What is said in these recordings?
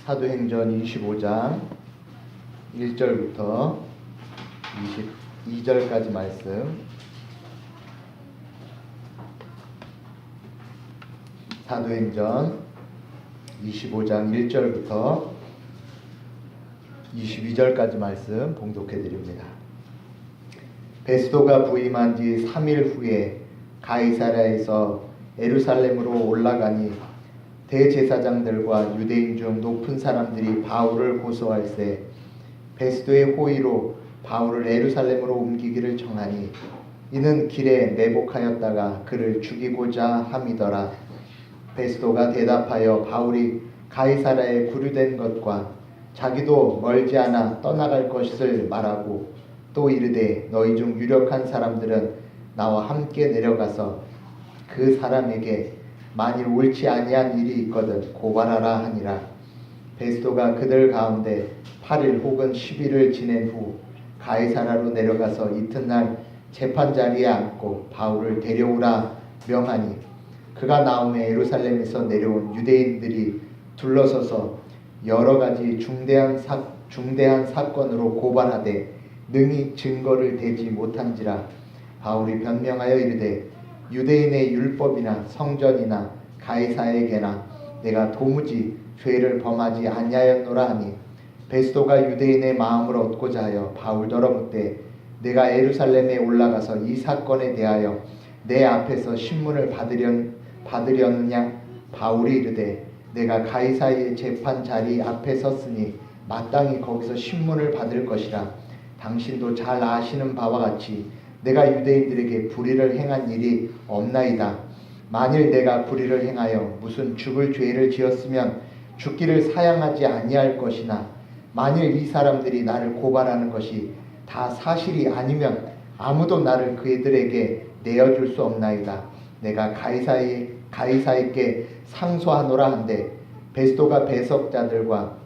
사도행전 25장 1절부터 22절까지 말씀. 사도행전 25장 1절부터 22절까지 말씀 봉독해 드립니다. 베스도가 부임한 지 3일 후에 가이사랴에서 예루살렘으로 올라가니 대제사장들과 유대인 중 높은 사람들이 바울을 고소할세 베스도의 호의로 바울을 예루살렘으로 옮기기를 청하니 이는 길에 매복하였다가 그를 죽이고자 함이더라. 베스도가 대답하여 바울이 가이사랴에 구류된 것과 자기도 멀지 않아 떠나갈 것을 말하고 또 이르되 너희 중 유력한 사람들은 나와 함께 내려가서 그 사람에게 만일 옳지 아니한 일이 있거든 고발하라 하니라. 베스도가 그들 가운데 8일 혹은 10일을 지낸 후 가이사랴로 내려가서 이튿날 재판 자리에 앉고 바울을 데려오라 명하니 그가 나오매 예루살렘에서 내려온 유대인들이 둘러서서 여러 가지 중대한 사건으로 고발하되 능히 증거를 대지 못한지라. 바울이 변명하여 이르되 유대인의 율법이나 성전이나 가이사에게나 내가 도무지 죄를 범하지 아니하였노라 하니 베스도가 유대인의 마음을 얻고자 하여 바울더러 묻되 내가 예루살렘에 올라가서 이 사건에 대하여 내 앞에서 신문을 받으려느냐. 바울이 이르되 내가 가이사의 재판 자리 앞에 섰으니 마땅히 거기서 신문을 받을 것이라. 당신도 잘 아시는 바와 같이 내가 유대인들에게 불의를 행한 일이 없나이다. 만일 내가 불의를 행하여 무슨 죽을 죄를 지었으면 죽기를 사양하지 아니할 것이나 만일 이 사람들이 나를 고발하는 것이 다 사실이 아니면 아무도 나를 그들에게 내어줄 수 없나이다. 내가 가이사에게 상소하노라 한데 베스도가 배석자들과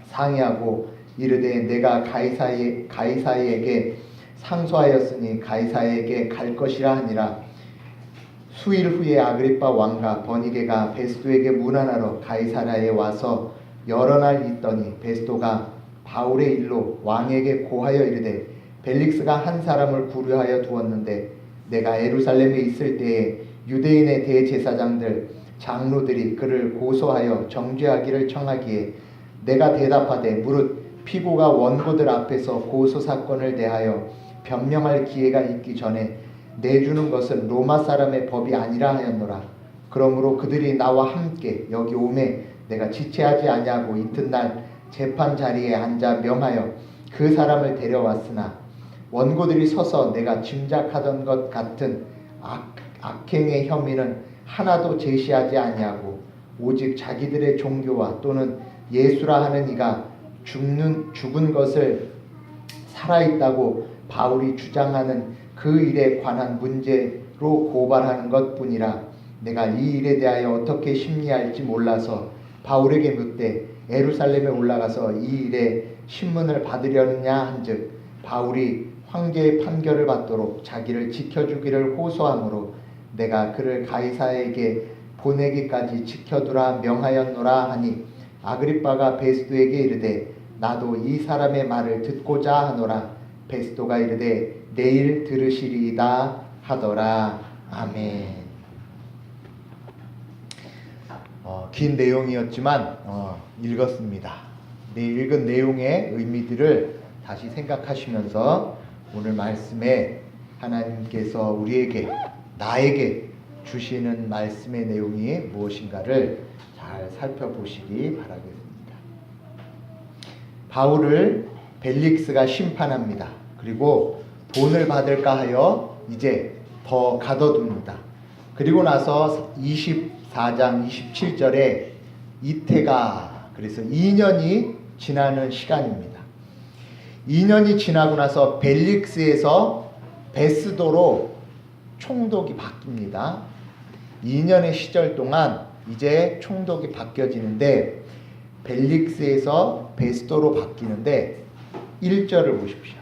상의하고 이르되 내가 가이사에게 상소하였으니 가이사에게 갈 것이라 하니라. 수일 후에 아그리빠 왕과 버니게가 베스도에게 문안하러 가이사랴에 와서 여러 날 있더니 베스도가 바울의 일로 왕에게 고하여 이르되 벨릭스가 한 사람을 구류하여 두었는데 내가 예루살렘에 있을 때에 유대인의 대제사장들 장로들이 그를 고소하여 정죄하기를 청하기에 내가 대답하되 무릇 피고가 원고들 앞에서 고소 사건을 대하여 변명할 기회가 있기 전에 내주는 것은 로마 사람의 법이 아니라 하였노라. 그러므로 그들이 나와 함께 여기 오매 내가 지체하지 아니하고 이튿날 재판 자리에 앉아 명하여 그 사람을 데려왔으나 원고들이 서서 내가 짐작하던 것 같은 악행의 혐의는 하나도 제시하지 아니하고 오직 자기들의 종교와 또는 예수라 하는 이가 죽은 것을 살아있다고 바울이 주장하는 그 일에 관한 문제로 고발하는 것뿐이라. 내가 이 일에 대하여 어떻게 심리할지 몰라서 바울에게 묻되 예루살렘에 올라가서 이 일에 신문을 받으려느냐 한즉 바울이 황제의 판결을 받도록 자기를 지켜주기를 호소하므로 내가 그를 가이사에게 보내기까지 지켜두라 명하였노라 하니 아그리빠가 베스도에게 이르되 나도 이 사람의 말을 듣고자 하노라. 베스도가 이르되 내일 들으시리이다 하더라. 아멘. 긴 내용이었지만 읽었습니다. 읽은 내용의 의미들을 다시 생각하시면서 오늘 말씀에 하나님께서 우리에게 나에게 주시는 말씀의 내용이 무엇인가를 잘 살펴보시기 바라겠습니다. 바울을 벨릭스가 심판합니다. 그리고 돈을 받을까 하여 이제 더 가둬둡니다. 그리고 나서 24장 27절에 이태가 그래서 2년이 지나는 시간입니다. 2년이 지나고 나서 벨릭스에서 베스도로 총독이 바뀝니다. 2년의 시절 동안 이제 총독이 바뀌어지는데 벨릭스에서 베스도로 바뀌는데 1절을 보십시오.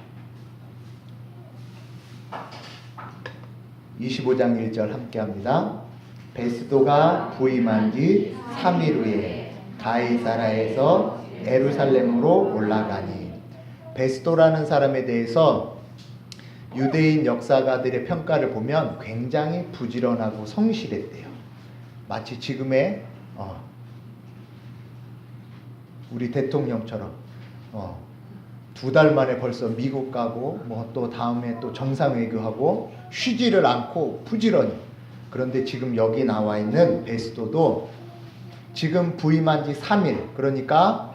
25장 1절 함께 합니다. 베스도가 부임한 지 3일 후에 가이사라에서 예루살렘으로 올라가니. 베스도라는 사람에 대해서 유대인 역사가들의 평가를 보면 굉장히 부지런하고 성실했대요. 마치 지금의 우리 대통령처럼 2달 만에 벌써 미국 가고 뭐 또 다음에 또 정상외교하고 쉬지를 않고 부지런히. 그런데 지금 여기 나와 있는 베스도도 지금 부임한 지 3일, 그러니까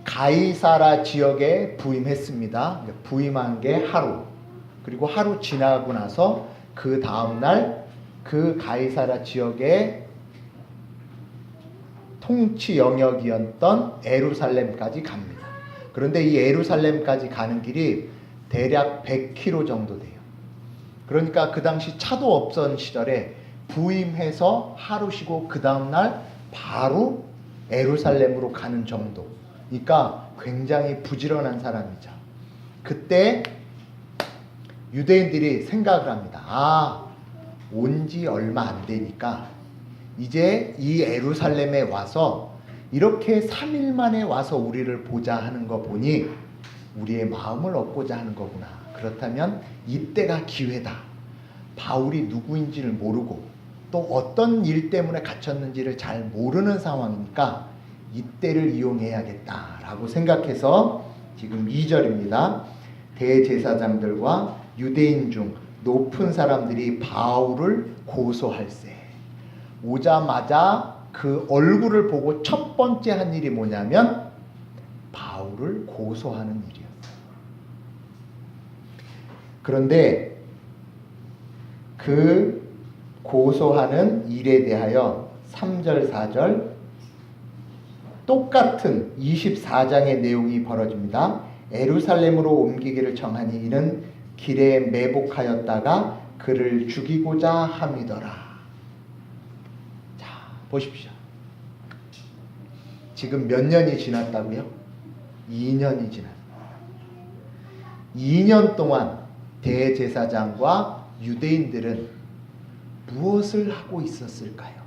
가이사라 지역에 부임했습니다. 부임한 게 하루, 그리고 하루 지나고 나서 그 다음날 그 가이사라 지역의 통치 영역이었던 예루살렘까지 갑니다. 그런데 이 예루살렘까지 가는 길이 대략 100km 정도 돼요. 그러니까 그 당시 차도 없던 시절에 부임해서 하루 쉬고 그 다음날 바로 예루살렘으로 가는 정도. 그러니까 굉장히 부지런한 사람이죠. 그때 유대인들이 생각을 합니다. 온 지 얼마 안 되니까 이제 이 예루살렘에 와서 이렇게 3일 만에 와서 우리를 보자 하는 거 보니 우리의 마음을 얻고자 하는 거구나. 그렇다면 이때가 기회다. 바울이 누구인지를 모르고 또 어떤 일 때문에 갇혔는지를 잘 모르는 상황이니까 이때를 이용해야겠다라고 생각해서 지금 2절입니다. 대제사장들과 유대인 중 높은 사람들이 바울을 고소할세. 오자마자 그 얼굴을 보고 첫 번째 한 일이 뭐냐면 바울을 고소하는 일이었어요. 그런데 그 고소하는 일에 대하여 3절 4절 똑같은 24장의 내용이 벌어집니다. 예루살렘으로 옮기기를 청하니 이는 길에 매복하였다가 그를 죽이고자 함이더라. 자, 보십시오. 지금 몇 년이 지났다고요? 2년이 지났어요. 2년 동안 대제사장과 유대인들은 무엇을 하고 있었을까요?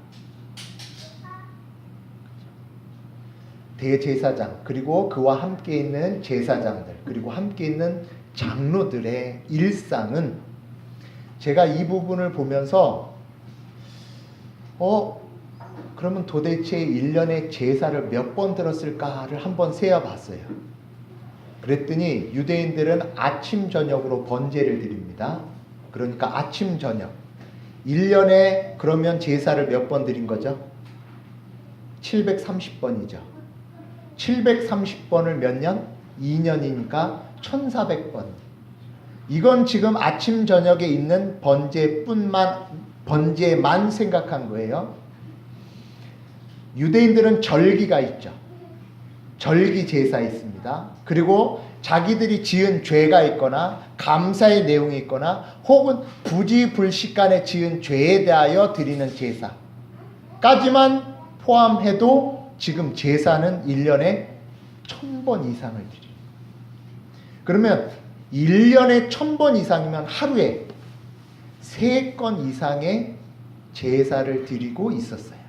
대제사장, 그리고 그와 함께 있는 제사장들, 그리고 함께 있는 장로들의 일상은, 제가 이 부분을 보면서 그러면 도대체 1년에 제사를 몇 번 들었을까를 한번 세어봤어요. 그랬더니 유대인들은 아침 저녁으로 번제를 드립니다. 그러니까 아침 저녁 1년에 그러면 제사를 몇 번 드린 거죠? 730번이죠. 730번을 몇 년? 2년이니까 1400번. 이건 지금 아침 저녁에 있는 번제만 생각한 거예요. 유대인들은 절기가 있죠. 절기 제사 있습니다. 그리고 자기들이 지은 죄가 있거나 감사의 내용이 있거나 혹은 부지불식간에 지은 죄에 대하여 드리는 제사까지만 포함해도 지금 제사는 1년에 1000번 이상을 드립니다. 그러면 1년에 1000번 이상이면 하루에 3건 이상의 제사를 드리고 있었어요.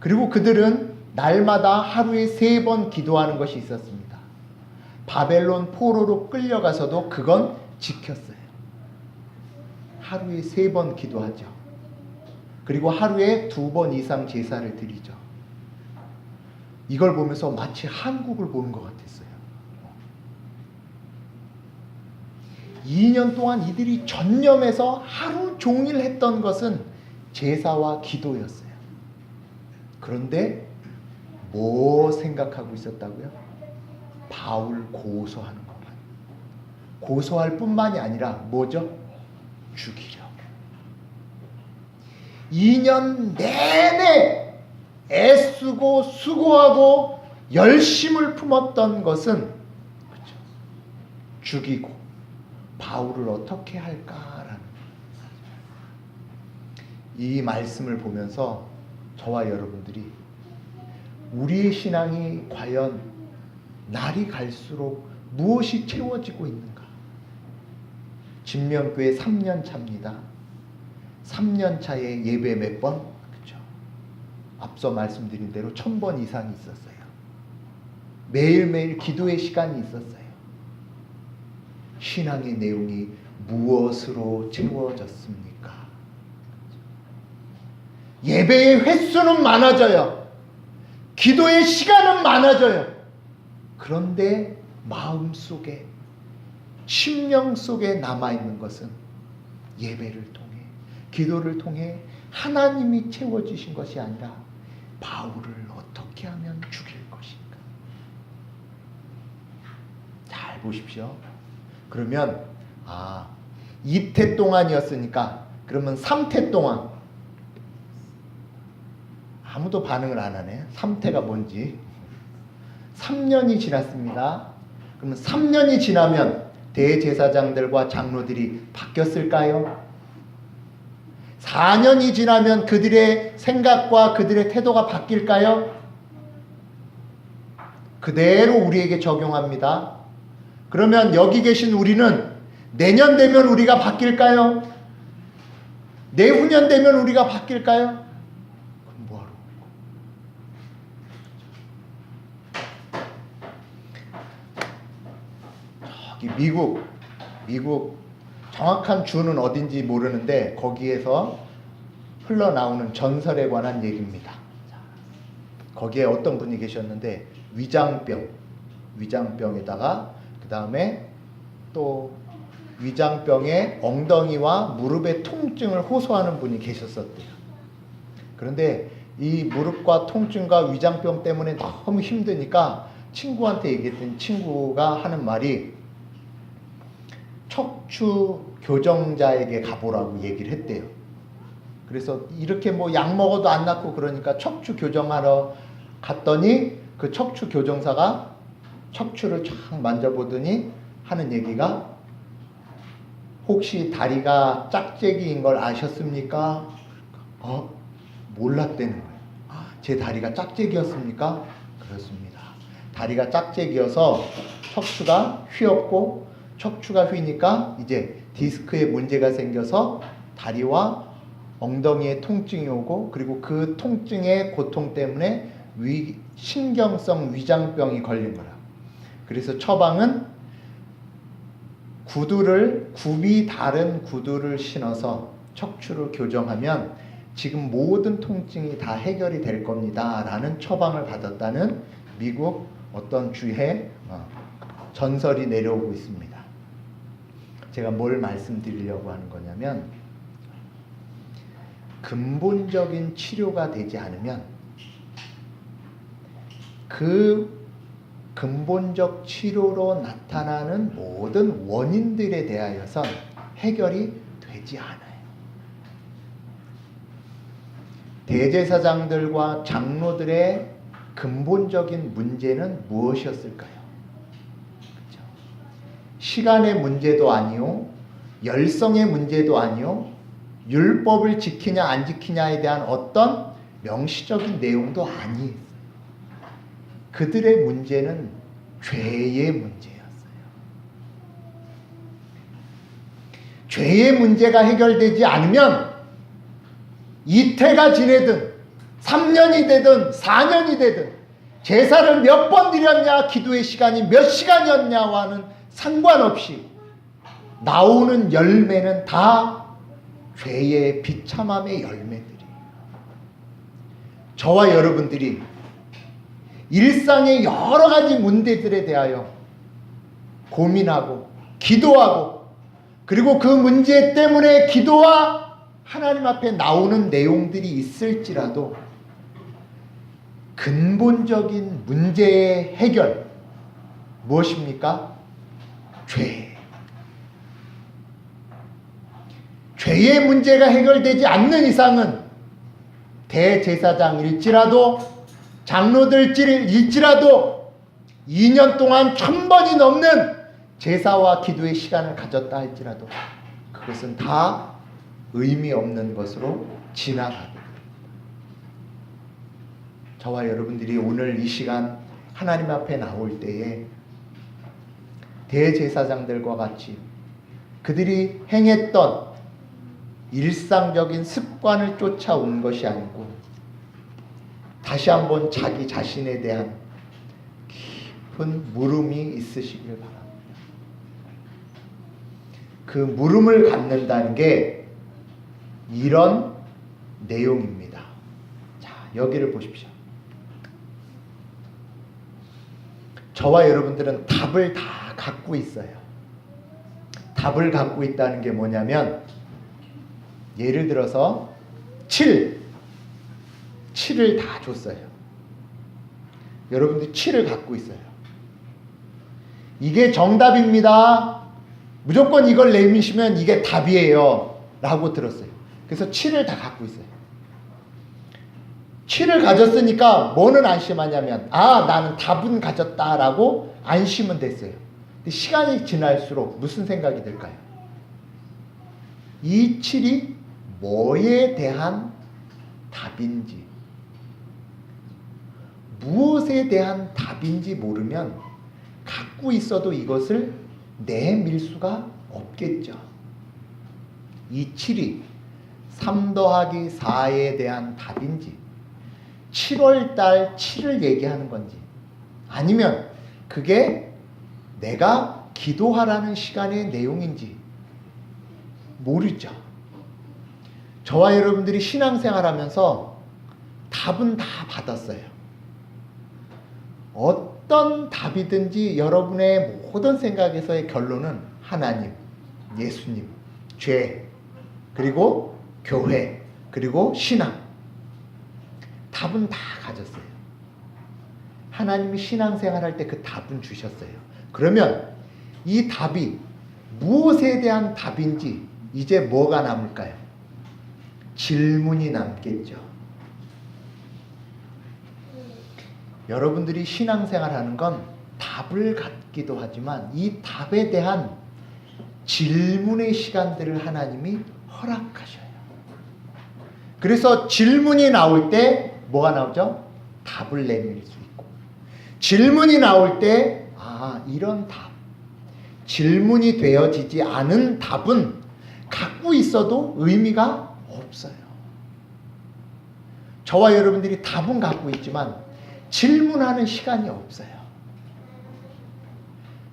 그리고 그들은 날마다 하루에 3번 기도하는 것이 있었습니다. 바벨론 포로로 끌려가서도 그건 지켰어요. 하루에 3번 기도하죠. 그리고 하루에 2번 이상 제사를 드리죠. 이걸 보면서 마치 한국을 보는 것 같았어요. 2년 동안 이들이 전념해서 하루 종일 했던 것은 제사와 기도였어요. 그런데 뭐 생각하고 있었다고요? 바울 고소하는 것만. 고소할 뿐만이 아니라 뭐죠? 죽이려. 2년 내내 애쓰고 수고하고 열심을 품었던 것은 그렇죠? 죽이고 바울을 어떻게 할까라는 이 말씀을 보면서 저와 여러분들이 우리의 신앙이 과연 날이 갈수록 무엇이 채워지고 있는가? 진명교회 3년 차입니다. 3년 차에 예배 몇 번? 그렇죠. 앞서 말씀드린 대로 1000번 이상이 있었어요. 매일매일 기도의 시간이 있었어요. 신앙의 내용이 무엇으로 채워졌습니까? 예배의 횟수는 많아져요. 기도의 시간은 많아져요. 그런데 마음속에, 심령 속에 남아있는 것은 예배를 통해, 기도를 통해 하나님이 채워주신 것이 아니라 바울을 어떻게 하면 죽일 것인가. 잘 보십시오. 그러면 이태 동안이었으니까 그러면 3태 동안, 아무도 반응을 안 하네. 3태가 뭔지. 3년이 지났습니다. 그러면 3년이 지나면 대제사장들과 장로들이 바뀌었을까요? 4년이 지나면 그들의 생각과 그들의 태도가 바뀔까요? 그대로 우리에게 적용합니다. 그러면 여기 계신 우리는 내년 되면 우리가 바뀔까요? 내후년 되면 우리가 바뀔까요? 그럼 뭐하러? 저기 미국 정확한 주는 어딘지 모르는데 거기에서 흘러나오는 전설에 관한 얘기입니다. 거기에 어떤 분이 계셨는데 위장병에다가 그 다음에 또 위장병의 엉덩이와 무릎의 통증을 호소하는 분이 계셨었대요. 그런데 이 무릎과 통증과 위장병 때문에 너무 힘드니까 친구한테 얘기했더니 친구가 하는 말이 척추 교정자에게 가보라고 얘기를 했대요. 그래서 이렇게 뭐 약 먹어도 안 낫고 그러니까 척추 교정하러 갔더니 그 척추 교정사가 척추를 쫙 만져보더니 하는 얘기가 혹시 다리가 짝재기인 걸 아셨습니까? 몰랐다는 거예요. 제 다리가 짝재기였습니까? 그렇습니다. 다리가 짝재기여서 척추가 휘었고 척추가 휘니까 이제 디스크에 문제가 생겨서 다리와 엉덩이에 통증이 오고 그리고 그 통증의 고통 때문에 신경성 위장병이 걸린 거라. 그래서 처방은 굽이 다른 구두를 신어서 척추를 교정하면 지금 모든 통증이 다 해결이 될 겁니다 라는 처방을 받았다는 미국 어떤 주에 전설이 내려오고 있습니다. 제가 뭘 말씀드리려고 하는 거냐면 근본적인 치료가 되지 않으면 그 근본적 치료로 나타나는 모든 원인들에 대하여서 해결이 되지 않아요. 대제사장들과 장로들의 근본적인 문제는 무엇이었을까요? 그렇죠? 시간의 문제도 아니요, 열성의 문제도 아니요, 율법을 지키냐 안 지키냐에 대한 어떤 명시적인 내용도 아니에요. 그들의 문제는 죄의 문제였어요. 죄의 문제가 해결되지 않으면 이태가 지내든 3년이 되든 4년이 되든 제사를 몇 번 드렸냐, 기도의 시간이 몇 시간이었냐와는 상관없이 나오는 열매는 다 죄의 비참함의 열매들이에요. 저와 여러분들이 일상의 여러 가지 문제들에 대하여 고민하고 기도하고 그리고 그 문제 때문에 기도와 하나님 앞에 나오는 내용들이 있을지라도 근본적인 문제의 해결 무엇입니까? 죄의 문제가 해결되지 않는 이상은 대제사장일지라도 장로들일지라도 2년 동안 1000번이 넘는 제사와 기도의 시간을 가졌다 할지라도 그것은 다 의미 없는 것으로 지나가게 됩니다. 저와 여러분들이 오늘 이 시간 하나님 앞에 나올 때에 대제사장들과 같이 그들이 행했던 일상적인 습관을 쫓아온 것이 아니고 다시 한번 자기 자신에 대한 깊은 물음이 있으시길 바랍니다. 그 물음을 갖는다는 게 이런 내용입니다. 자, 여기를 보십시오. 저와 여러분들은 답을 다 갖고 있어요. 답을 갖고 있다는 게 뭐냐면, 예를 들어서 7을 다 줬어요. 여러분들이 7을 갖고 있어요. 이게 정답입니다. 무조건 이걸 내미시면 이게 답이에요 라고 들었어요. 그래서 7을 다 갖고 있어요. 7을 가졌으니까 뭐는 안심하냐면, 나는 답은 가졌다라고 안심은 됐어요. 근데 시간이 지날수록 무슨 생각이 들까요? 이 7이 뭐에 대한 답인지, 무엇에 대한 답인지 모르면 갖고 있어도 이것을 내밀 수가 없겠죠. 이 7이 3 더하기 4에 대한 답인지, 7월달 7을 얘기하는 건지, 아니면 그게 내가 기도하라는 시간의 내용인지 모르죠. 저와 여러분들이 신앙생활하면서 답은 다 받았어요. 어떤 답이든지 여러분의 모든 생각에서의 결론은 하나님, 예수님, 죄, 그리고 교회, 그리고 신앙. 답은 다 가졌어요. 하나님이 신앙생활할 때 그 답은 주셨어요. 그러면 이 답이 무엇에 대한 답인지 이제 뭐가 남을까요? 질문이 남겠죠. 여러분들이 신앙생활하는 건 답을 갖기도 하지만 이 답에 대한 질문의 시간들을 하나님이 허락하셔요. 그래서 질문이 나올 때 뭐가 나오죠? 답을 내밀 수 있고, 질문이 나올 때 이런 답, 질문이 되어지지 않은 답은 갖고 있어도 의미가 없어요. 저와 여러분들이 답은 갖고 있지만 질문하는 시간이 없어요.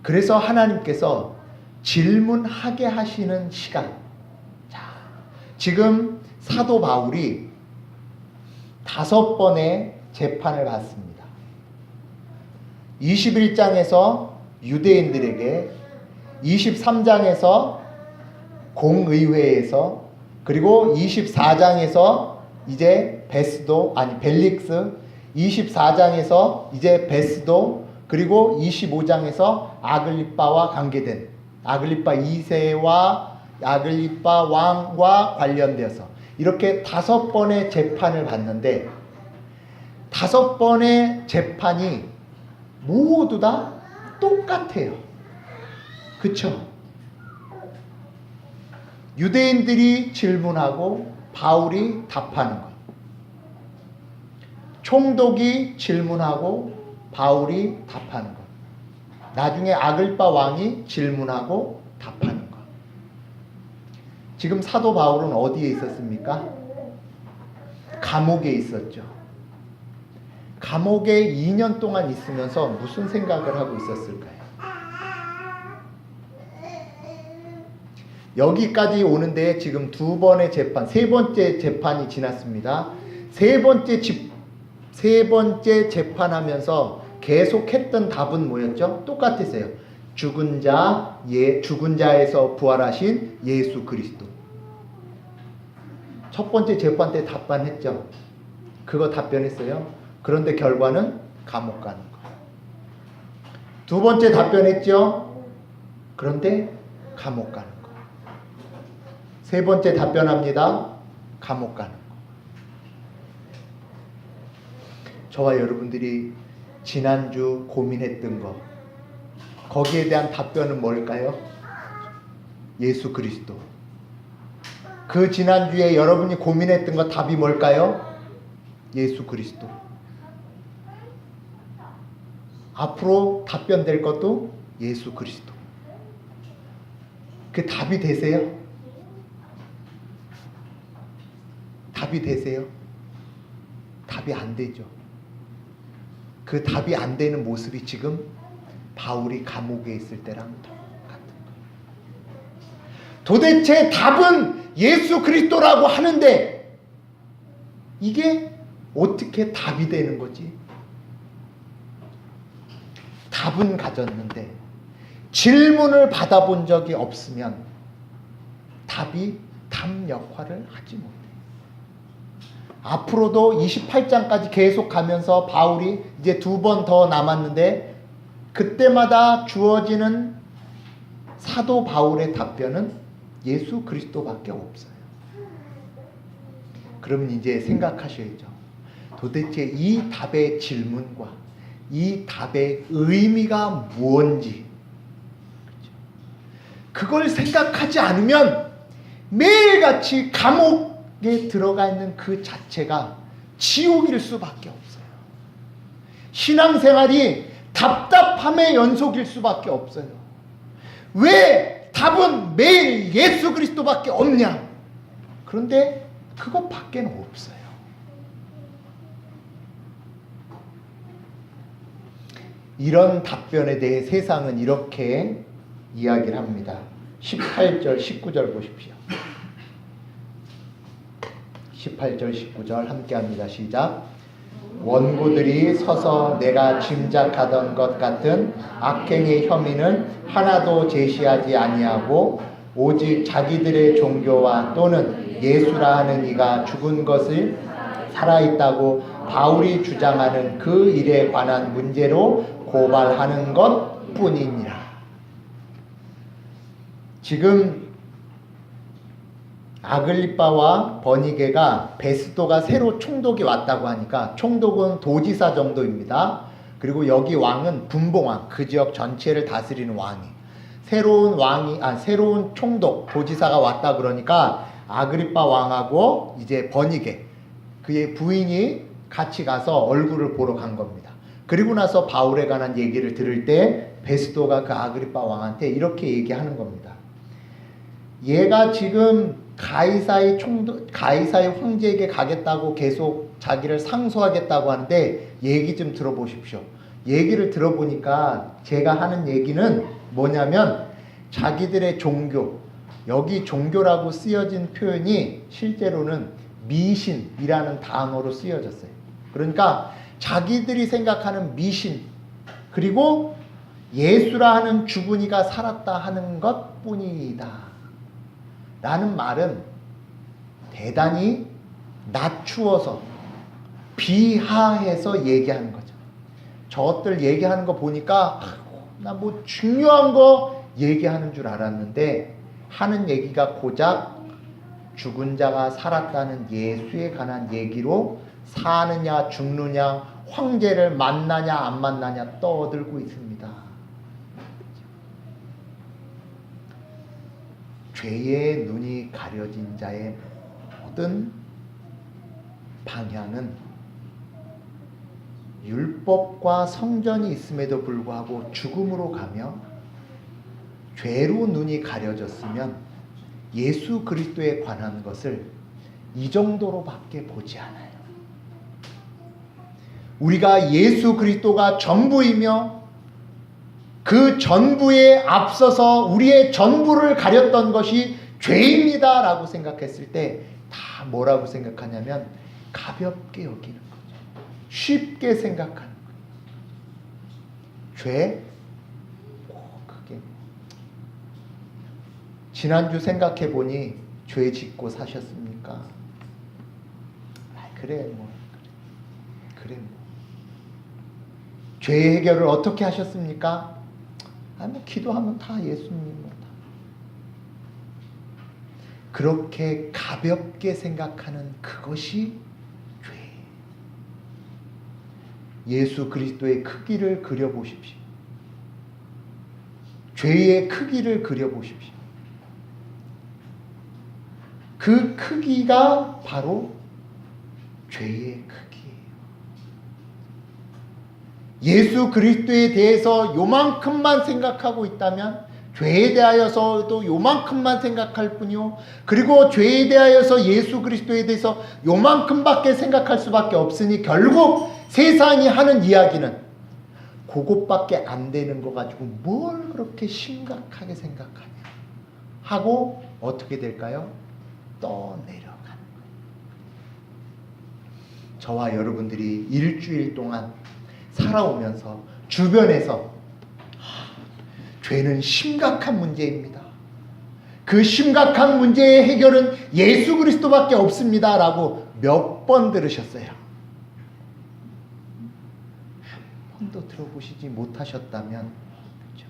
그래서 하나님께서 질문하게 하시는 시간. 자, 지금 사도 바울이 5번의 재판을 받습니다. 21장에서 유대인들에게, 23장에서 공의회에서, 그리고 24장에서 이제 벨릭스, 24장에서 이제 베스도, 그리고 25장에서 아글리빠와 관계된 아글리빠 2세와 아글리빠 왕과 관련되어서 이렇게 5번의 재판을 받는데, 5번의 재판이 모두 다 똑같아요. 그쵸? 유대인들이 질문하고 바울이 답하는 것, 총독이 질문하고 바울이 답하는 것, 나중에 아글리빠 왕이 질문하고 답하는 것. 지금 사도 바울은 어디에 있었습니까? 감옥에 있었죠. 감옥에 2년 동안 있으면서 무슨 생각을 하고 있었을까요? 여기까지 오는데 지금 2번의 재판, 3번째 재판이 지났습니다. 세 번째 재판하면서 계속했던 답은 뭐였죠? 똑같았어요. 죽은 자에서 부활하신 예수 그리스도. 첫 번째 재판 때 답변했죠. 그거 답변했어요. 그런데 결과는 감옥 가는 거. 2번째 답변했죠. 그런데 감옥 가는 거. 3번째 답변합니다. 감옥 가는 거. 저와 여러분들이 지난주 고민했던 거, 거기에 대한 답변은 뭘까요? 예수 그리스도. 그 지난주에 여러분이 고민했던 거 답이 뭘까요? 예수 그리스도. 앞으로 답변될 것도 예수 그리스도. 그 답이 되세요? 답이 되세요? 답이 안 되죠. 그 답이 안 되는 모습이 지금 바울이 감옥에 있을 때랑 똑같은 거예요. 도대체 답은 예수 그리스도라고 하는데 이게 어떻게 답이 되는 거지? 답은 가졌는데 질문을 받아본 적이 없으면 답이 답 역할을 하지 못해. 앞으로도 28장까지 계속 가면서 바울이 이제 2번 더 남았는데 그때마다 주어지는 사도 바울의 답변은 예수 그리스도밖에 없어요. 그러면 이제 생각하셔야죠. 도대체 이 답의 질문과 이 답의 의미가 무엇인지 그걸 생각하지 않으면 매일같이 감옥에 들어가 있는 그 자체가 지옥일 수밖에 없어요. 신앙생활이 답답함의 연속일 수밖에 없어요. 왜 답은 매일 예수 그리스도밖에 없냐? 그런데 그것밖에 없어요. 이런 답변에 대해 세상은 이렇게 이야기를 합니다. 18절, 19절 보십시오. 18절, 19절 함께 합니다. 시작. 원고들이 서서 내가 짐작하던 것 같은 악행의 혐의는 하나도 제시하지 아니하고 오직 자기들의 종교와 또는 예수라 하는 이가 죽은 것을 살아있다고 바울이 주장하는 그 일에 관한 문제로 고발하는 것 뿐이니라. 지금 아글리빠와 버니게가 베스도가 새로 총독이 왔다고 하니까, 총독은 도지사 정도입니다. 그리고 여기 왕은 분봉왕, 그 지역 전체를 다스리는 왕이, 새로운 총독 도지사가 왔다 그러니까 아그리빠 왕하고 이제 버니게 그의 부인이 같이 가서 얼굴을 보러 간 겁니다. 그리고 나서 바울에 관한 얘기를 들을 때 베스도가 그 아그리빠 왕한테 이렇게 얘기하는 겁니다. 얘가 지금 가이사의 황제에게 가겠다고 계속 자기를 상소하겠다고 하는데 얘기 좀 들어보십시오. 얘기를 들어보니까 제가 하는 얘기는 뭐냐면 자기들의 종교, 여기 종교라고 쓰여진 표현이 실제로는 미신이라는 단어로 쓰여졌어요. 그러니까 자기들이 생각하는 미신, 그리고 예수라 하는 죽은 이가 살았다 하는 것 뿐이다 라는 말은 대단히 낮추어서 비하해서 얘기하는 거죠. 저것들 얘기하는 거 보니까 나 뭐 중요한 거 얘기하는 줄 알았는데 하는 얘기가 고작 죽은 자가 살았다는 예수에 관한 얘기로 사느냐 죽느냐 황제를 만나냐 안 만나냐 떠들고 있습니다. 죄의 눈이 가려진 자의 모든 방향은 율법과 성전이 있음에도 불구하고 죽음으로 가며, 죄로 눈이 가려졌으면 예수 그리스도에 관한 것을 이 정도로밖에 보지 않아요. 우리가 예수 그리스도가 전부이며 그 전부에 앞서서 우리의 전부를 가렸던 것이 죄입니다 라고 생각했을 때 다 뭐라고 생각하냐면 가볍게 여기는 거죠. 쉽게 생각하는 거예요. 죄? 그게 지난주 생각해보니 죄 짓고 사셨습니까? 그래 뭐 죄 해결을 어떻게 하셨습니까? 뭐 기도하면 다 예수님 다. 그렇게 가볍게 생각하는 그것이 죄예요. 예수 그리스도의 크기를 그려보십시오. 죄의 크기를 그려보십시오. 그 크기가 바로 죄의 크기예요. 예수 그리스도에 대해서 요만큼만 생각하고 있다면 죄에 대하여서도 요만큼만 생각할 뿐이요, 그리고 죄에 대하여서 예수 그리스도에 대해서 요만큼밖에 생각할 수밖에 없으니 결국 세상이 하는 이야기는 그것밖에 안 되는 거 가지고 뭘 그렇게 심각하게 생각하냐 하고 어떻게 될까요? 떠내려가는 거예요. 저와 여러분들이 일주일 동안 살아오면서 주변에서 죄는 심각한 문제입니다. 그 심각한 문제의 해결은 예수 그리스도밖에 없습니다. 라고 몇 번 들으셨어요? 한 번도 들어보시지 못하셨다면 그렇죠?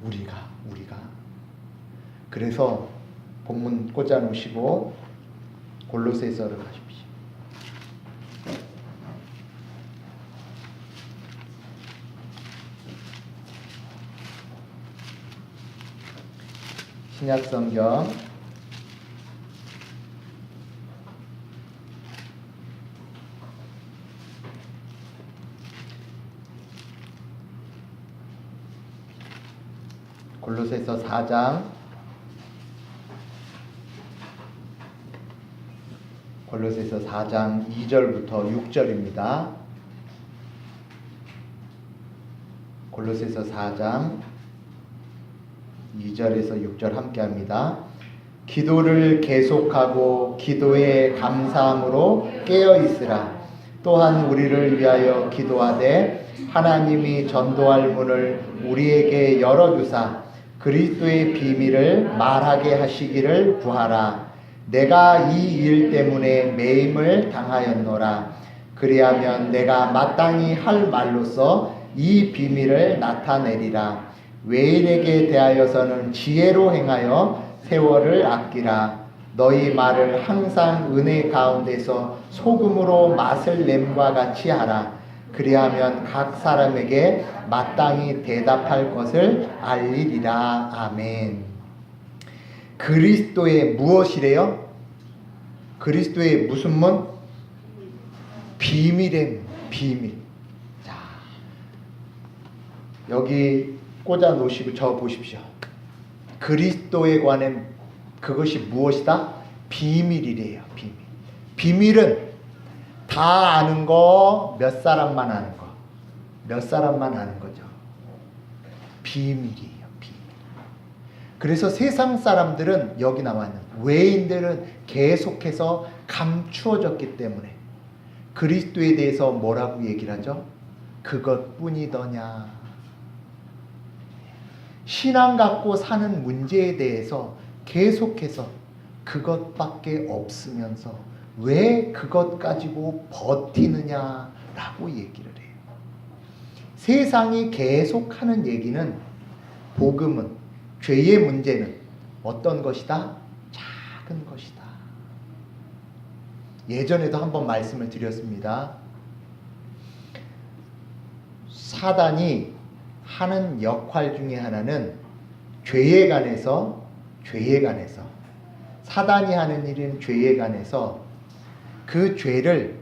우리가 그래서 본문 꽂아 놓으시고 골로새서를 가십시오. 신약성경 골로새서 4장 골로새서 4장 2절부터 6절입니다. 골로새서 4장 2절에서 6절 함께 합니다. 기도를 계속하고 기도에 감사함으로 깨어 있으라. 또한 우리를 위하여 기도하되 하나님이 전도할 문을 우리에게 열어주사 그리스도의 비밀을 말하게 하시기를 구하라. 내가 이 일 때문에 매임을 당하였노라. 그리하면 내가 마땅히 할 말로써 이 비밀을 나타내리라. 외인에게 대하여서는 지혜로 행하여 세월을 아끼라. 너희 말을 항상 은혜 가운데서 소금으로 맛을 냄과 같이 하라. 그리하면 각 사람에게 마땅히 대답할 것을 알리리라. 아멘. 그리스도의 무엇이래요? 그리스도의 무슨 문? 비밀의 비밀. 자, 여기 꽂아 놓으시고 저 보십시오. 그리스도에 관한 그것이 무엇이다? 비밀이래요. 비밀. 비밀은 다 아는 거 몇 사람만 아는 거. 몇 사람만 아는 거죠. 비밀이에요. 비밀. 그래서 세상 사람들은 여기 나와 있는 외인들은 계속해서 감추어졌기 때문에 그리스도에 대해서 뭐라고 얘기를 하죠? 그것뿐이더냐. 신앙 갖고 사는 문제에 대해서 계속해서 그것밖에 없으면서 왜 그것 가지고 버티느냐라고 얘기를 해요. 세상이 계속하는 얘기는 복음은 죄의 문제는 어떤 것이다? 작은 것이다. 예전에도 한번 말씀을 드렸습니다. 사단이 하는 역할 중에 하나는 죄에 관해서 사단이 하는 일은 죄에 관해서 그 죄를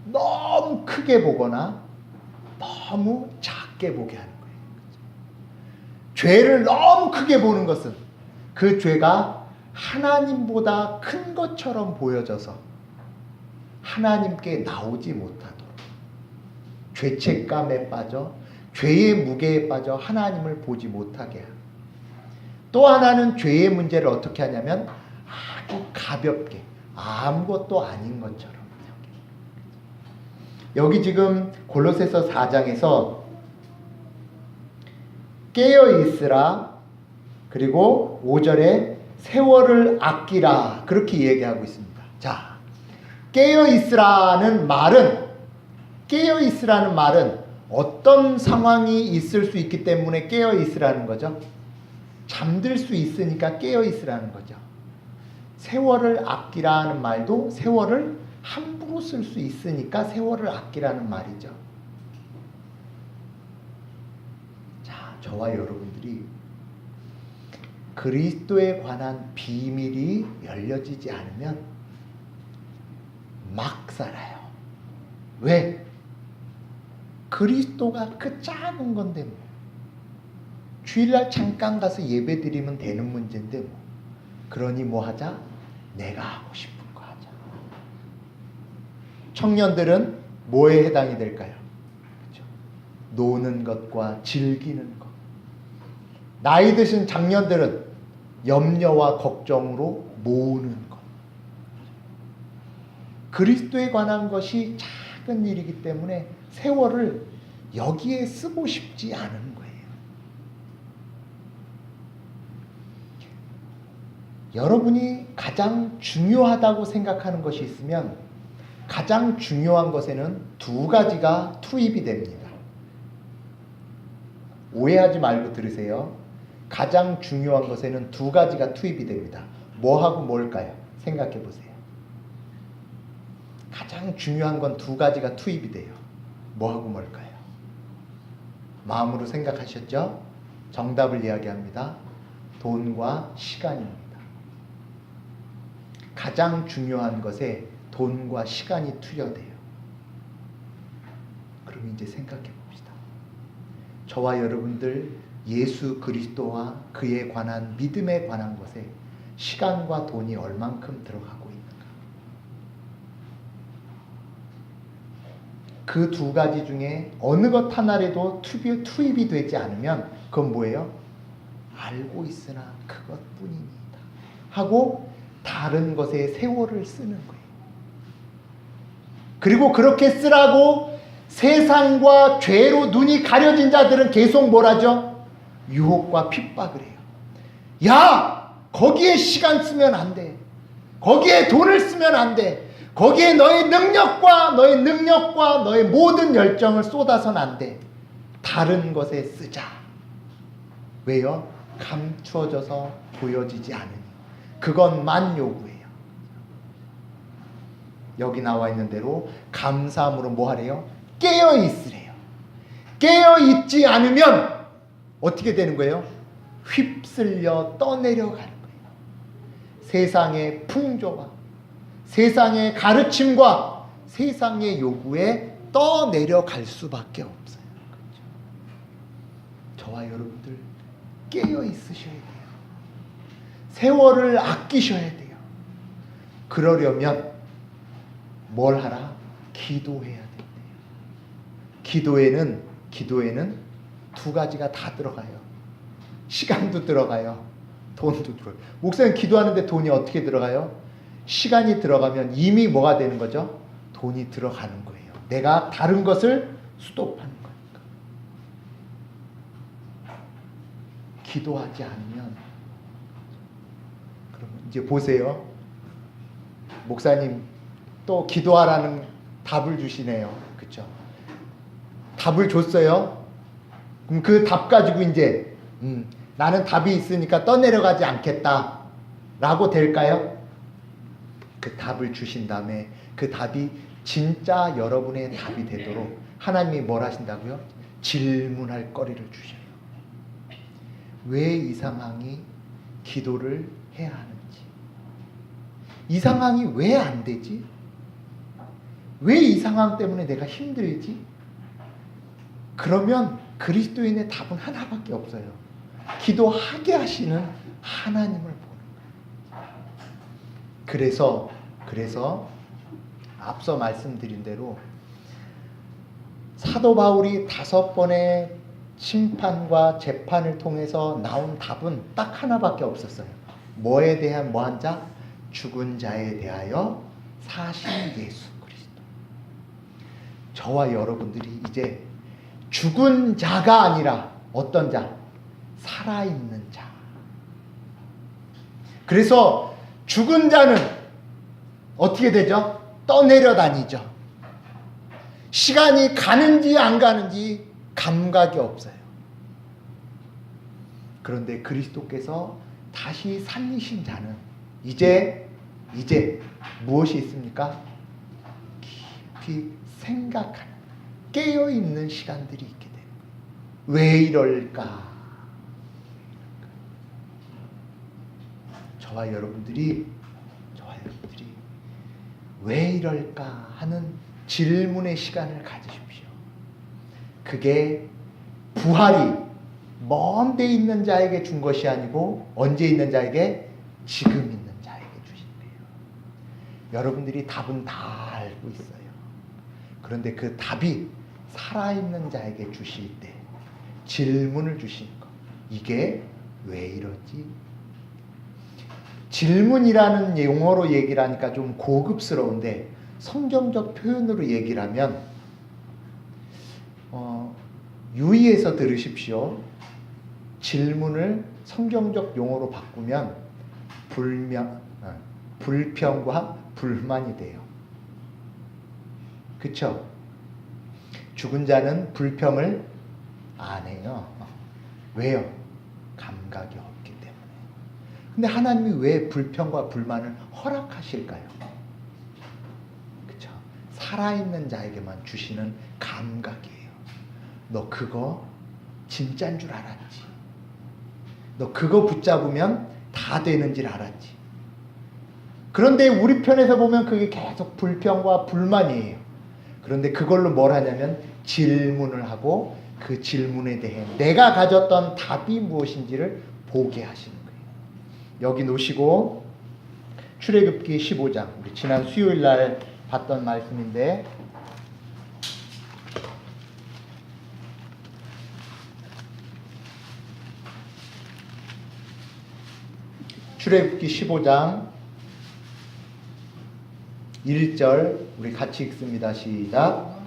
너무 크게 보거나 너무 작게 보게 하는 거예요. 죄를 너무 크게 보는 것은 그 죄가 하나님보다 큰 것처럼 보여져서 하나님께 나오지 못하도록 죄책감에 빠져 죄의 무게에 빠져 하나님을 보지 못하게 하고, 또 하나는 죄의 문제를 어떻게 하냐면 아주 가볍게 아무것도 아닌 것처럼. 여기 지금 골로새서 4장에서 깨어 있으라, 그리고 5절에 세월을 아끼라, 그렇게 얘기하고 있습니다. 자, 깨어 있으라는 말은 어떤 상황이 있을 수 있기 때문에 깨어 있으라는 거죠? 잠들 수 있으니까 깨어 있으라는 거죠. 세월을 아끼라는 말도 세월을 함부로 쓸 수 있으니까 세월을 아끼라는 말이죠. 자, 저와 여러분들이 그리스도에 관한 비밀이 열려지지 않으면 막 살아요. 왜? 그리스도가 그 작은 건데 뭐. 주일날 잠깐 가서 예배 드리면 되는 문제인데 뭐. 그러니 뭐 하자? 내가 하고 싶은 거 하자. 청년들은 뭐에 해당이 될까요? 그렇죠? 노는 것과 즐기는 것. 나이 드신 장년들은 염려와 걱정으로 모으는 것. 그리스도에 관한 것이 작은 일이기 때문에 세월을 여기에 쓰고 싶지 않은 거예요. 여러분이 가장 중요하다고 생각하는 것이 있으면 가장 중요한 것에는 두 가지가 투입이 됩니다. 오해하지 말고 들으세요. 가장 중요한 것에는 두 가지가 투입이 됩니다. 뭐하고 뭘까요? 생각해 보세요. 가장 중요한 건 두 가지가 투입이 돼요. 뭐하고 뭘까요? 마음으로 생각하셨죠? 정답을 이야기합니다. 돈과 시간입니다. 가장 중요한 것에 돈과 시간이 투여돼요. 그럼 이제 생각해 봅시다. 저와 여러분들 예수 그리스도와 그에 관한 믿음에 관한 것에 시간과 돈이 얼만큼 들어가고 있는가? 그 두 가지 중에 어느 것 하나라도 투입이 되지 않으면 그건 뭐예요? 알고 있으나 그것뿐입니다 하고 다른 것에 세월을 쓰는 거예요. 그리고 그렇게 쓰라고 세상과 죄로 눈이 가려진 자들은 계속 뭐라죠? 유혹과 핍박을 해요. 야! 거기에 시간 쓰면 안 돼. 거기에 돈을 쓰면 안 돼. 거기에 너의 능력과 너의 모든 열정을 쏟아서는 안 돼. 다른 것에 쓰자. 왜요? 감추어져서 보여지지 않으니. 그것만 요구해요. 여기 나와 있는 대로 감사함으로 뭐 하래요? 깨어 있으래요. 깨어 있지 않으면 어떻게 되는 거예요? 휩쓸려 떠내려가는 거예요. 세상의 풍조와 세상의 가르침과 세상의 요구에 떠내려갈 수밖에 없어요. 그렇죠? 저와 여러분들 깨어 있으셔야 돼요. 세월을 아끼셔야 돼요. 그러려면 뭘 하라? 기도해야 돼요. 기도에는 두 가지가 다 들어가요. 시간도 들어가요. 돈도 들어가요. 목사님 기도하는데 돈이 어떻게 들어가요? 시간이 들어가면 이미 뭐가 되는 거죠? 돈이 들어가는 거예요. 내가 다른 것을 스톱하는 거니까. 기도하지 않으면 그러면 이제 보세요. 목사님 또 기도하라는 답을 주시네요. 그렇죠? 답을 줬어요. 그럼 그 답 가지고 이제 나는 답이 있으니까 떠내려가지 않겠다 라고 될까요? 그 답을 주신 다음에 그 답이 진짜 여러분의 답이 되도록 하나님이 뭘 하신다고요? 질문할 거리를 주셔요. 왜 이 상황이 기도를 해야 하는지, 이 상황이 왜 안 되지? 왜 이 상황 때문에 내가 힘들지? 그러면 그리스도인의 답은 하나밖에 없어요. 기도하게 하시는 하나님을 보는 거예요. 그래서 앞서 말씀드린 대로 사도 바울이 5번의 심판과 재판을 통해서 나온 답은 딱 하나밖에 없었어요. 뭐에 대한 뭐한 자? 죽은 자에 대하여 사신 예수 그리스도. 저와 여러분들이 이제 죽은 자가 아니라 어떤 자? 살아있는 자. 그래서 죽은 자는 어떻게 되죠? 떠내려 다니죠. 시간이 가는지 안 가는지 감각이 없어요. 그런데 그리스도께서 다시 살리신 자는 이제 무엇이 있습니까? 깊이 생각하는, 깨어있는 시간들이 있게 돼요. 왜 이럴까? 저와 여러분들이 왜 이럴까 하는 질문의 시간을 가지십시오. 그게 부활이 먼 데 있는 자에게 준 것이 아니고 언제 있는 자에게? 지금 있는 자에게 주신 거예요. 여러분들이 답은 다 알고 있어요. 그런데 그 답이 살아있는 자에게 주실 때 질문을 주시는 거. 이게 왜 이러지? 질문이라는 용어로 얘기를 하니까 좀 고급스러운데 성경적 표현으로 얘기를 하면 유의해서 들으십시오. 질문을 성경적 용어로 바꾸면 불평과 불만이 돼요. 그쵸? 죽은 자는 불평을 안 해요. 왜요? 감각이 없기 때문에. 근데 하나님이 왜 불평과 불만을 허락하실까요? 그쵸? 살아있는 자에게만 주시는 감각이에요. 너 그거 진짜인 줄 알았지? 너 그거 붙잡으면 다 되는 줄 알았지? 그런데 우리 편에서 보면 그게 계속 불평과 불만이에요. 그런데 그걸로 뭘 하냐면 질문을 하고 그 질문에 대해 내가 가졌던 답이 무엇인지를 보게 하시는 거예요. 여기 놓으시고 출애굽기 15장, 우리 지난 수요일 날 봤던 말씀인데 출애굽기 15장 1절 우리 같이 읽습니다. 시작.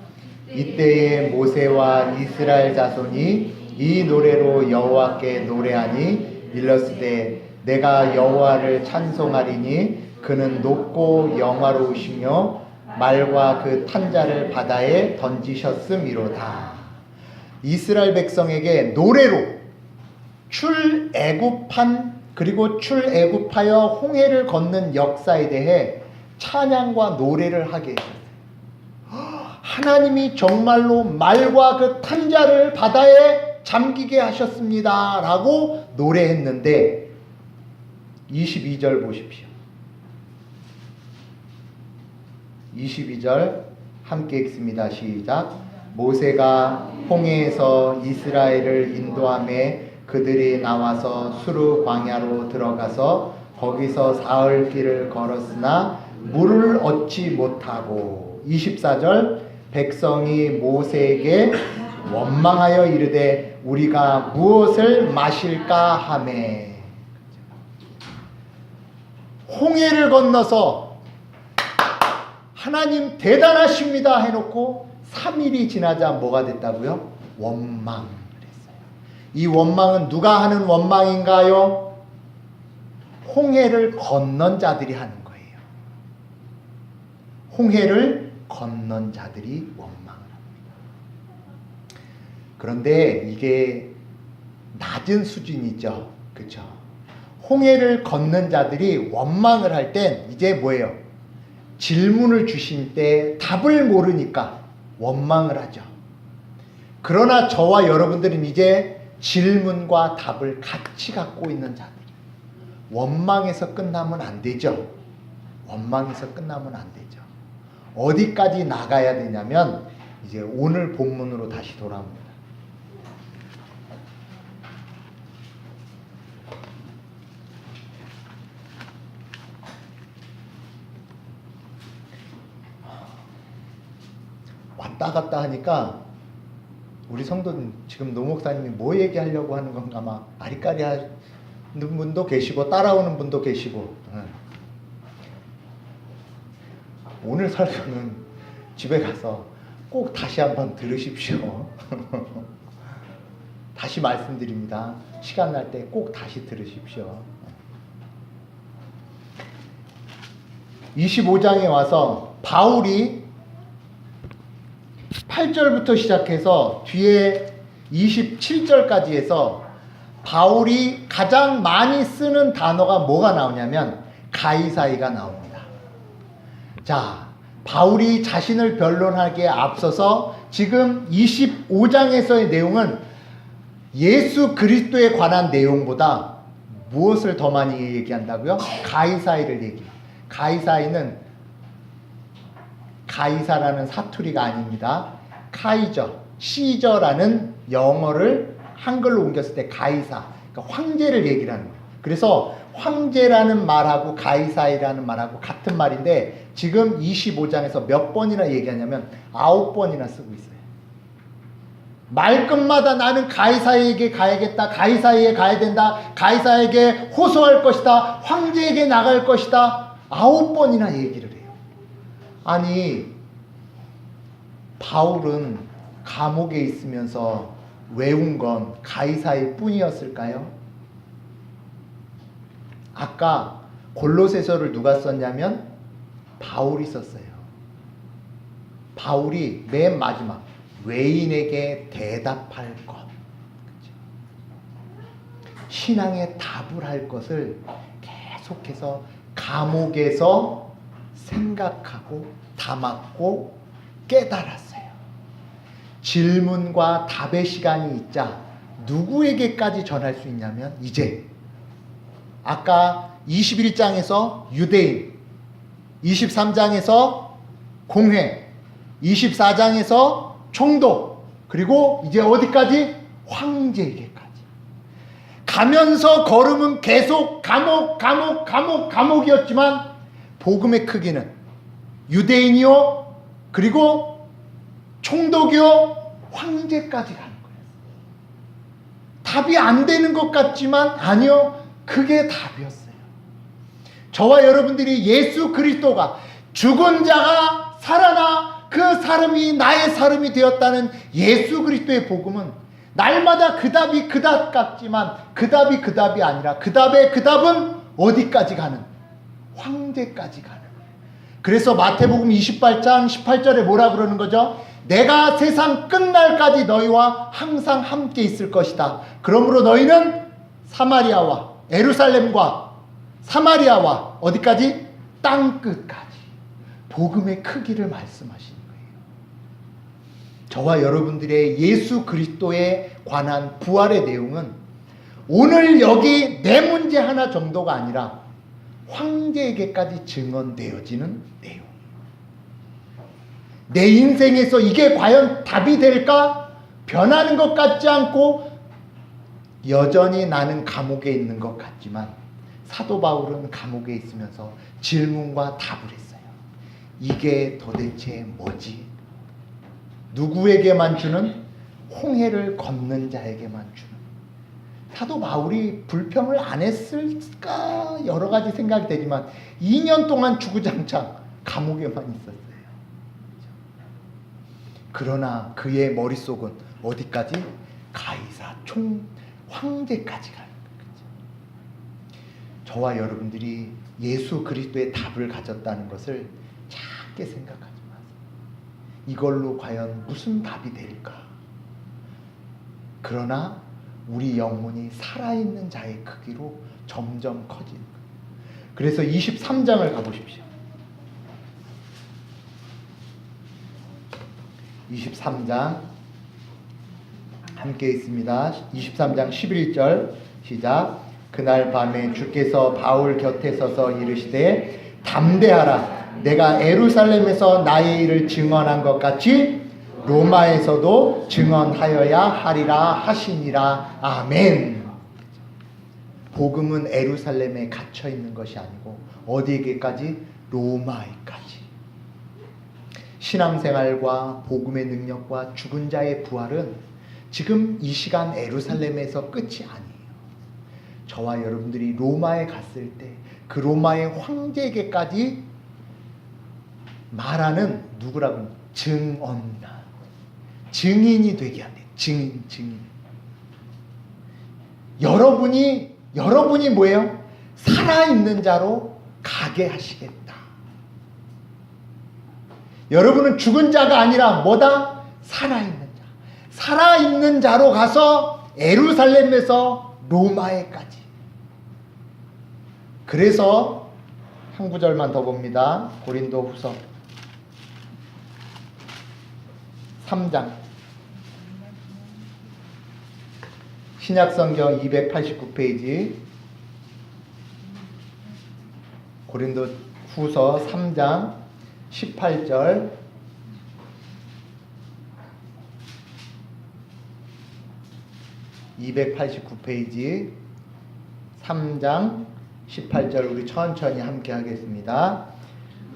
이때에 모세와 이스라엘 자손이 이 노래로 여호와께 노래하니 일렀으되 내가 여호와를 찬송하리니 그는 높고 영화로우시며 말과 그 탄자를 바다에 던지셨음이로다. 이스라엘 백성에게 노래로 출애굽한 그리고 출애굽하여 홍해를 걷는 역사에 대해 찬양과 노래를 하게 했어요. 하나님이 정말로 말과 그 탄자를 바다에 잠기게 하셨습니다 라고 노래했는데 22절 보십시오. 22절 함께 읽습니다. 시작. 모세가 홍해에서 이스라엘을 인도하며 그들이 나와서 수르 광야로 들어가서 거기서 사흘 길을 걸었으나 물을 얻지 못하고 24절 백성이 모세에게 원망하여 이르되 우리가 무엇을 마실까 하매 홍해를 건너서 하나님 대단하십니다 해놓고 3일이 지나자 뭐가 됐다고요? 원망을 했어요. 이 원망은 누가 하는 원망인가요? 홍해를 건넌 자들이 하는 거예요. 홍해를 건넌 자들이 원망을 합니다. 그런데 이게 낮은 수준이죠. 그렇죠? 홍해를 건넌 자들이 원망을 할 땐 이제 뭐예요? 질문을 주신 때 답을 모르니까 원망을 하죠. 그러나 저와 여러분들은 이제 질문과 답을 같이 갖고 있는 자들이 원망에서 끝나면 안 되죠. 원망에서 끝나면 안 되죠. 어디까지 나가야 되냐면 이제 오늘 본문으로 다시 돌아옵니다. 왔다 갔다 하니까 우리 성도는 지금 노 목사님이 뭐 얘기하려고 하는 건가 막 아리까리 하는 분도 계시고 따라오는 분도 계시고 오늘 설교는 집에 가서 꼭 다시 한번 들으십시오. 다시 말씀드립니다. 시간 날 때 꼭 다시 들으십시오. 25장에 와서 바울이 8절부터 시작해서 뒤에 27절까지 해서 바울이 가장 많이 쓰는 단어가 뭐가 나오냐면 가이사이가 나옵니다. 자, 바울이 자신을 변론하기에 앞서서 지금 25장에서의 내용은 예수 그리스도에 관한 내용보다 무엇을 더 많이 얘기한다고요? 가이사이를 얘기해요. 가이사이는 가이사라는 사투리가 아닙니다. 카이저, 시저라는 영어를 한글로 옮겼을 때 가이사, 그러니까 황제를 얘기를 하는 거예요. 그래서 황제라는 말하고 가이사이라는 말하고 같은 말인데 지금 25장에서 몇 번이나 얘기하냐면 9번이나 쓰고 있어요. 말끝마다 나는 가이사에게 가야겠다. 가이사에게 가야 된다. 가이사에게 호소할 것이다. 황제에게 나갈 것이다. 9번이나 얘기를 해요. 아니, 바울은 감옥에 있으면서 외운 건 가이사일 뿐이었을까요? 아까 골로새서를 누가 썼냐면 바울이 썼어요. 바울이 맨 마지막 외인에게 대답할 것, 신앙의 답을 할 것을 계속해서 감옥에서 생각하고 담았고 깨달았어요. 질문과 답의 시간이 있자 누구에게까지 전할 수 있냐면 이제 아까 21장에서 유대인, 23장에서 공회, 24장에서 총독, 그리고 이제 어디까지? 황제에게까지. 가면서 걸음은 계속 감옥이었지만 복음의 크기는 유대인이요, 그리고 총독이요, 황제까지 가는 거예요. 답이 안 되는 것 같지만 아니요, 그게 답이었어요. 저와 여러분들이 예수 그리스도가 죽은 자가 살아나 그 사람이 나의 사람이 되었다는 예수 그리스도의 복음은 날마다 그 답이 그 답 같지만 그 답이 그 답이 아니라 그 답의 그 답은 어디까지 가는? 황제까지 가는 거예요. 그래서 마태복음 28장 18절에 뭐라 그러는 거죠? 내가 세상 끝날까지 너희와 항상 함께 있을 것이다. 그러므로 너희는 사마리아와 예루살렘과 사마리아와 어디까지? 땅끝까지. 복음의 크기를 말씀하시는 거예요. 저와 여러분들의 예수 그리스도에 관한 부활의 내용은 오늘 여기 내 문제 하나 정도가 아니라 황제에게까지 증언되어지는 내용. 내 인생에서 이게 과연 답이 될까? 변하는 것 같지 않고 여전히 나는 감옥에 있는 것 같지만 사도 바울은 감옥에 있으면서 질문과 답을 했어요. 이게 도대체 뭐지? 누구에게만 주는? 홍해를 건넌 자에게만 주는. 사도 바울이 불평을 안 했을까 여러 가지 생각이 되지만 2년 동안 주구장창 감옥에만 있었어요. 그러나 그의 머릿속은 어디까지? 가이사 황제까지 가는 거죠. 저와 여러분들이 예수 그리스도의 답을 가졌다는 것을 작게 생각하지 마세요. 이걸로 과연 무슨 답이 될까? 그러나 우리 영혼이 살아있는 자의 크기로 점점 커지는 거예요. 그래서 23장을 가보십시오. 23장 함께 있습니다. 23장 11절 시작. 그날 밤에 주께서 바울 곁에 서서 이르시되 담대하라. 내가 예루살렘에서 나의 일을 증언한 것 같이 로마에서도 증언하여야 하리라 하시니라. 아멘. 복음은 예루살렘에 갇혀 있는 것이 아니고 어디에게까지? 로마에까지. 신앙생활과 복음의 능력과 죽은 자의 부활은 지금 이 시간 예루살렘에서 끝이 아니에요. 저와 여러분들이 로마에 갔을 때 그 로마의 황제에게까지 말하는 누구라고? 증언이나 증인이 되게 한대. 증인. 여러분이 뭐예요? 살아있는 자로 가게 하시겠다. 여러분은 죽은 자가 아니라 뭐다? 살아있는 자. 살아있는 자로 가서 예루살렘에서 로마에까지. 그래서 한 구절만 더 봅니다. 고린도후서 3장 신약성경 289페이지 고린도후서 3장 18절 289페이지 3장 18절 우리 천천히 함께 하겠습니다.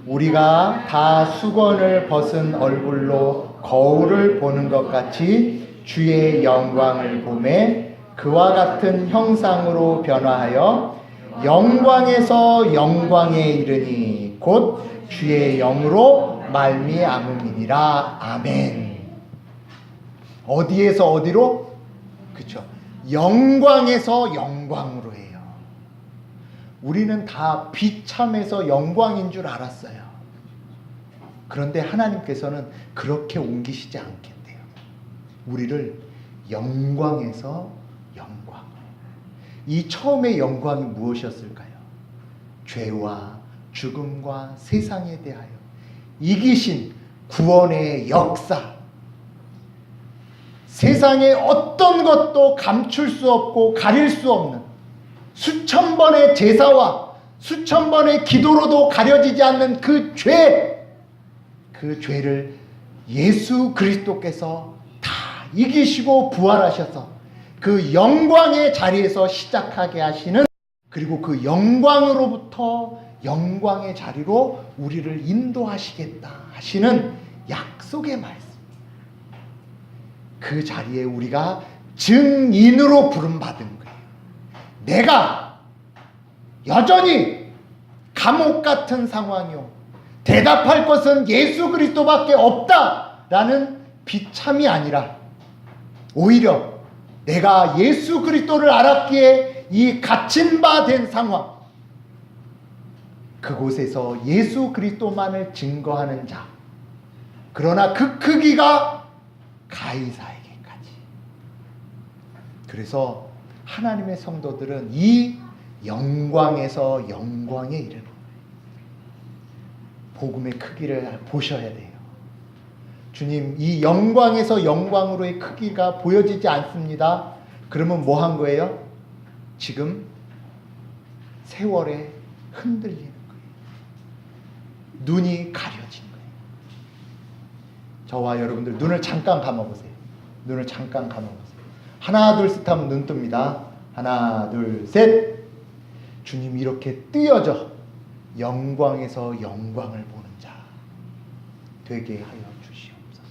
우리가 다 수건을 벗은 얼굴로 거울을 보는 것 같이 주의 영광을 보매 그와 같은 형상으로 변화하여 영광에서 영광에 이르니 곧 주의 영으로 말미암음이니라. 아멘. 어디에서 어디로? 그렇죠. 영광에서 영광으로 해요. 우리는 다 비참해서 영광인 줄 알았어요. 그런데 하나님께서는 그렇게 옮기시지 않겠대요. 우리를 영광에서 영광. 이 처음의 영광이 무엇이었을까요? 죄와 죽음과 세상에 대하여 이기신 구원의 역사. 세상의 어떤 것도 감출 수 없고 가릴 수 없는 수천 번의 제사와 수천 번의 기도로도 가려지지 않는 그 죄를 예수 그리스도께서 다 이기시고 부활하셔서 그 영광의 자리에서 시작하게 하시는, 그리고 그 영광으로부터 영광의 자리로 우리를 인도하시겠다 하시는 약속의 말씀. 그 자리에 우리가 증인으로 부름받은 거예요. 내가 여전히 감옥 같은 상황이요, 대답할 것은 예수 그리스도밖에 없다라는 비참이 아니라 오히려 내가 예수 그리스도를 알았기에 이 갇힌 바 된 상황, 그곳에서 예수 그리스도만을 증거하는 자, 그러나 그 크기가 가이사에게까지. 그래서 하나님의 성도들은 이 영광에서 영광에 이르는 거예요. 복음의 크기를 보셔야 돼요. 주님, 이 영광에서 영광으로의 크기가 보여지지 않습니다. 그러면 뭐 한 거예요? 지금 세월에 흔들리는 거예요. 눈이 가려진 거예요. 저와 여러분들 눈을 잠깐 감아보세요. 눈을 잠깐 감아보세요. 하나 둘 셋 하면 눈 뜹니다. 하나 둘 셋. 주님 이렇게 뜨여져 영광에서 영광을 보는 자 되게 하여 주시옵소서.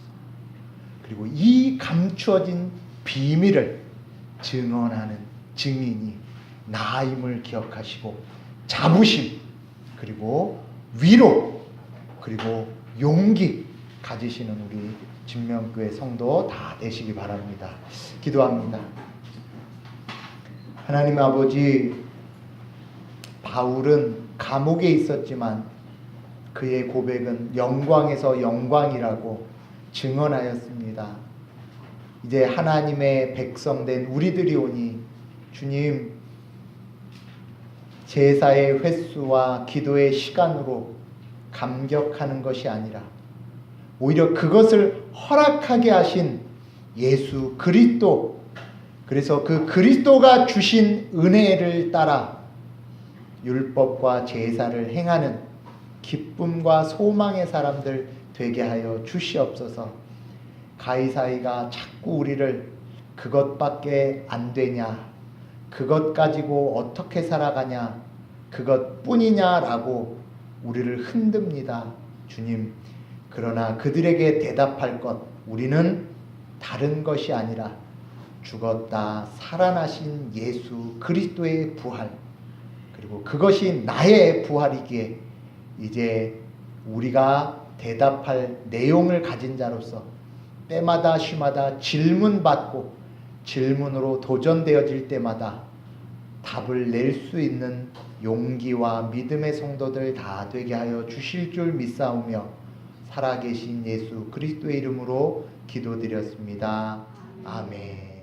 그리고 이 감추어진 비밀을 증언하는 증인이 나임을 기억하시고 자부심, 그리고 위로, 그리고 용기 가지시는 우리 진명교회 성도 다 되시기 바랍니다. 기도합니다. 하나님 아버지, 바울은 감옥에 있었지만 그의 고백은 영광에서 영광이라고 증언하였습니다. 이제 하나님의 백성된 우리들이 오니 주님, 제사의 횟수와 기도의 시간으로 감격하는 것이 아니라 오히려 그것을 허락하게 하신 예수 그리스도, 그래서 그 그리스도가 주신 은혜를 따라 율법과 제사를 행하는 기쁨과 소망의 사람들 되게 하여 주시옵소서. 가이사이가 자꾸 우리를 그것밖에 안 되냐, 그것 가지고 어떻게 살아가냐, 그것뿐이냐라고 우리를 흔듭니다. 주님, 그러나 그들에게 대답할 것, 우리는 다른 것이 아니라 죽었다 살아나신 예수 그리스도의 부활, 그리고 그것이 나의 부활이기에 이제 우리가 대답할 내용을 가진 자로서 때마다 쉬마다 질문받고 질문으로 도전되어질 때마다 답을 낼 수 있는 용기와 믿음의 성도들 다 되게 하여 주실 줄 믿사오며 살아계신 예수 그리스도의 이름으로 기도드렸습니다. 아멘.